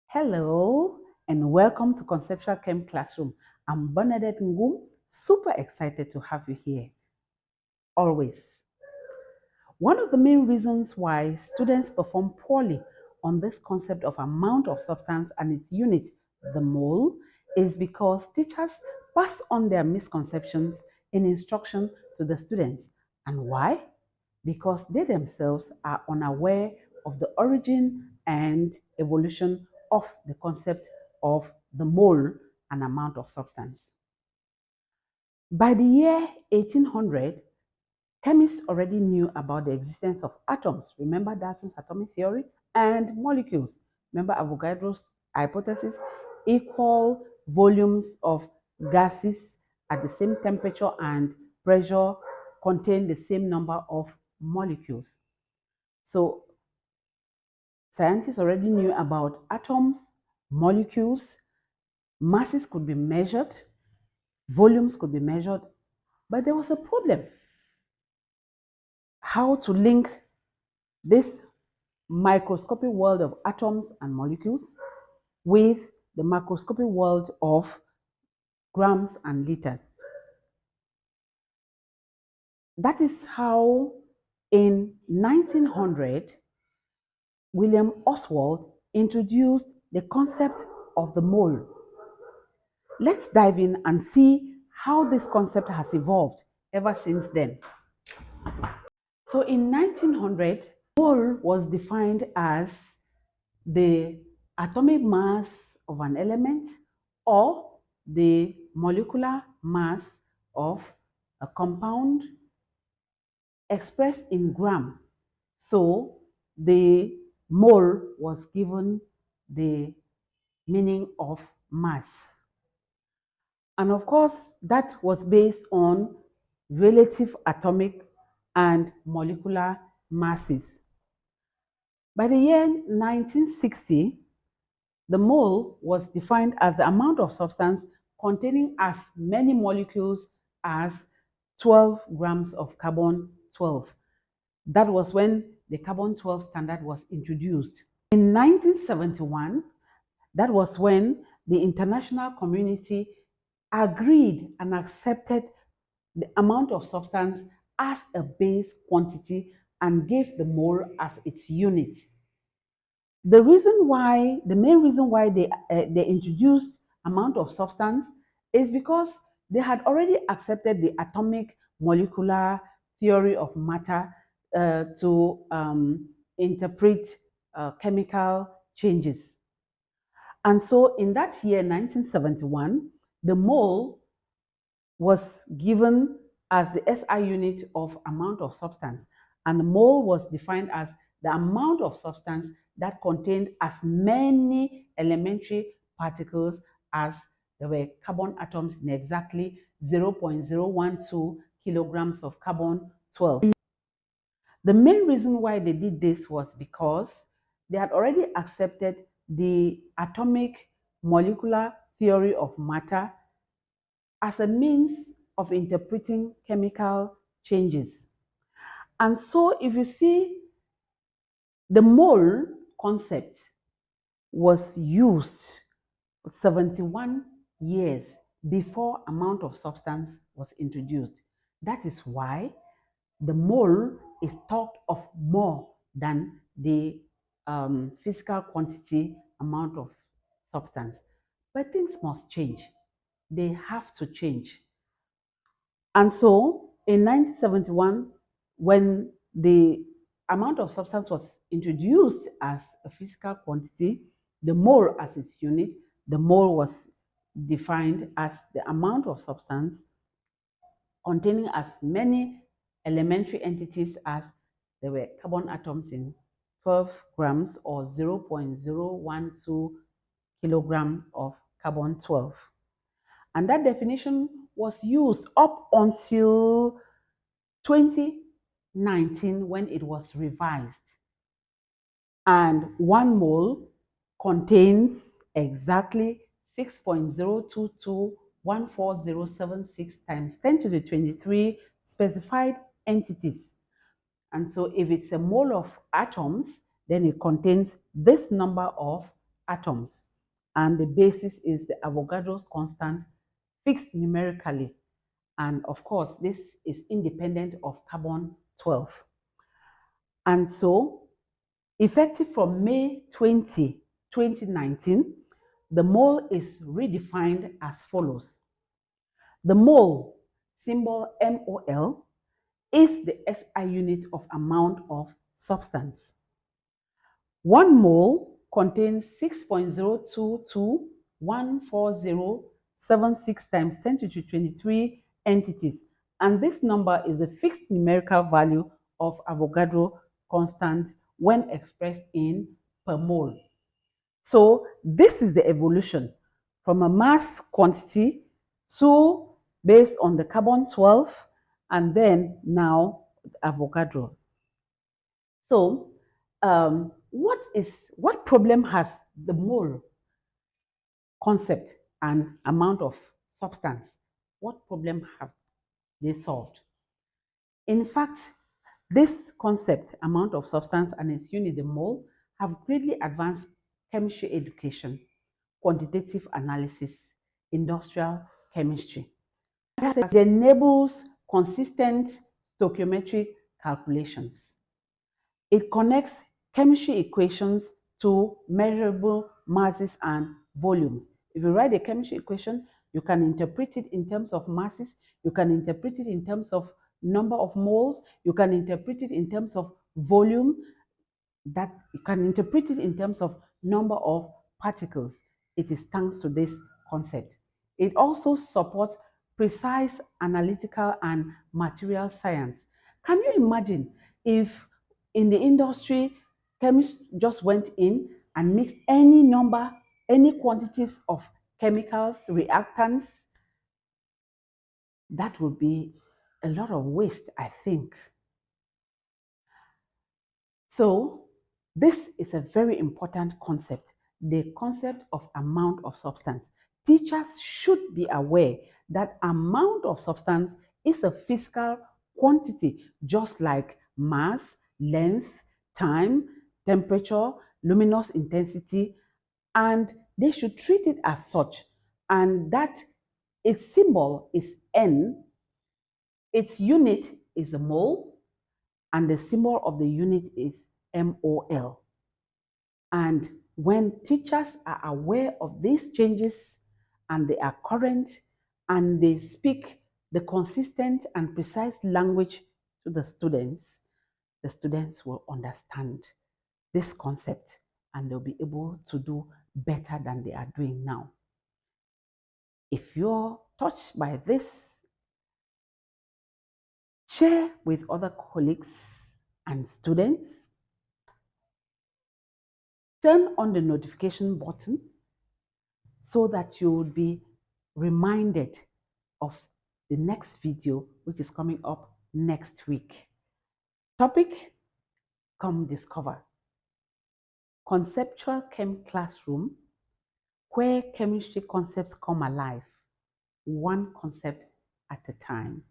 Hello and welcome to Conceptual Chem Classroom. I'm Bernadette Ngum, super excited to have you here. Always. One of the main reasons why students perform poorly on this concept of amount of substance and its unit, the mole, is because teachers pass on their misconceptions in instruction to the students. And why? Because they themselves are unaware of the origin and evolution of the concept of the mole and amount of substance. By the year 1800, chemists already knew about the existence of atoms. Remember Dalton's atomic theory? And molecules. Remember Avogadro's hypothesis? Equal volumes of gases at the same temperature and pressure contain the same number of molecules. So scientists already knew about atoms, molecules, masses could be measured, volumes could be measured, but there was a problem. How to link this microscopic world of atoms and molecules with the macroscopic world of grams and liters. That is how in 1900, William Oswald introduced the concept of the mole. Let's dive in and see how this concept has evolved ever since then. So in 1900, mole was defined as the atomic mass of an element or the molecular mass of a compound expressed in gram. So the mole was given the meaning of mass. And of course, that was based on relative atomic and molecular masses. By the year 1960, the mole was defined as the amount of substance containing as many molecules as 12 grams of carbon 12. That was when the carbon 12 standard was introduced. In 1971, that was when the international community agreed and accepted the amount of substance as a base quantity and gave the mole as its unit. The main reason why they introduced amount of substance is because they had already accepted the atomic molecular theory of matter to interpret chemical changes. And so in that year, 1971, the mole was given as the SI unit of amount of substance. And the mole was defined as the amount of substance that contained as many elementary particles as there were carbon atoms in exactly 0.012 kilograms of carbon 12. The main reason why they did this was because they had already accepted the atomic molecular theory of matter as a means of interpreting chemical changes. And so if you see, the mole concept was used 71 years before amount of substance was introduced. That is why the mole is talked of more than the physical quantity amount of substance. But things must change. They have to change. And so in 1971, when the amount of substance was introduced as a physical quantity, the mole as its unit, the mole was defined as the amount of substance containing as many elementary entities as there were carbon atoms in 12 grams or 0.012 kilograms of carbon 12. And that definition was used up until 2019 when it was revised. And one mole contains exactly 6.02214,076 times 10 to the 23 specified entities. And so if it's a mole of atoms, then it contains this number of atoms, and the basis is the Avogadro's constant fixed numerically. And of course, this is independent of carbon 12. And so, effective from May 2019, the mole is redefined as follows. The mole, symbol MOL, is the SI unit of amount of substance. 1 mole contains 6.02214076 times 10 to the 23 entities, and this number is a fixed numerical value of Avogadro constant when expressed in per mole. So this is the evolution from a mass quantity to based on the carbon 12 and then now Avogadro. So what problem has the mole concept and amount of substance? What problem have they solved? In fact, this concept, amount of substance and its unit, the mole, have greatly advanced chemistry education, quantitative analysis, industrial chemistry. It enables consistent stoichiometric calculations. It connects chemistry equations to measurable masses and volumes. If you write a chemistry equation, you can interpret it in terms of masses, you can interpret it in terms of number of moles, you can interpret it in terms of volume, that you can interpret it in terms of number of particles. It is thanks to this concept. It also supports precise analytical and material science. Can you imagine if in the industry, chemists just went in and mixed any number, any quantities of chemicals, reactants? That would be a lot of waste, I think. So this is a very important concept, the concept of amount of substance. Teachers should be aware that amount of substance is a physical quantity, just like mass, length, time, temperature, luminous intensity, and they should treat it as such. And that its symbol is N, its unit is a mole, and the symbol of the unit is MOL. And when teachers are aware of these changes and they are current and they speak the consistent and precise language to the students will understand this concept and they'll be able to do better than they are doing now. If you're touched by this, share with other colleagues and students. Turn on the notification button so that you will be reminded of the next video, which is coming up next week. Topic: Come Discover. Conceptual Chem Classroom, where chemistry concepts come alive, one concept at a time.